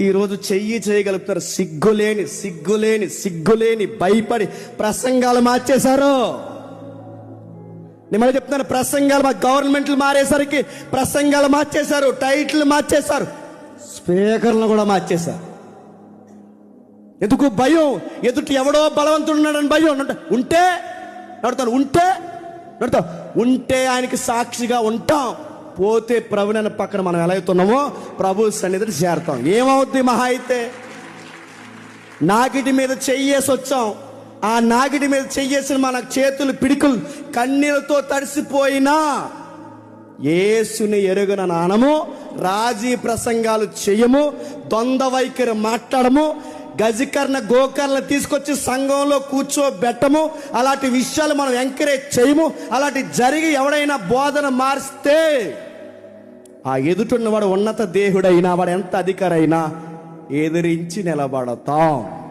ఈరోజు చేయగలుగుతారు. సిగ్గులేని భయపడి ప్రసంగాలు మార్చేశారు. నేను మళ్ళీ చెప్తున్నాను, ప్రసంగాలు గవర్నమెంట్లు మారేసరికి ప్రసంగాలు మార్చేశారు, టైటిల్ మార్చేశారు, స్పీకర్లను కూడా మార్చేశారు. ఎందుకు? భయం. ఎదుటి ఎవడో బలవంతుడు ఉన్నాడని భయం. ఉంటే ఆయనకి సాక్షిగా ఉంటాం. పోతే ప్రభుని పక్కన మనం ఎలా అవుతున్నామో ప్రభు సన్నిధిని చేరతాం. ఏమవుద్ది? మహా అయితే నాగిటి మీద చెయ్యేసి వచ్చాం. ఆ నాగిటి మీద చెయ్యేసిన మన చేతులు పిడికులు కన్నీళ్ళతో తడిసిపోయినా యేసుని ఎరుగన నానము, రాజీ ప్రసంగాలు చెయ్యము, ద్వంద్వ వైఖరి మాట్లాడము, గజకర్ణ గోకర్ణ తీసుకొచ్చి సంఘంలో కూర్చోబెట్టము. అలాంటి విషయాలు మనం ఎంకరేజ్ చేయము. అలాంటి జరిగి ఎవడైనా బోధన మారిస్తే ఆ ఎదుటిన్నవాడు ఉన్నత దేవుడైనా, వాడు ఎంత అధికారైనా ఎదిరించి నిలబడతాం.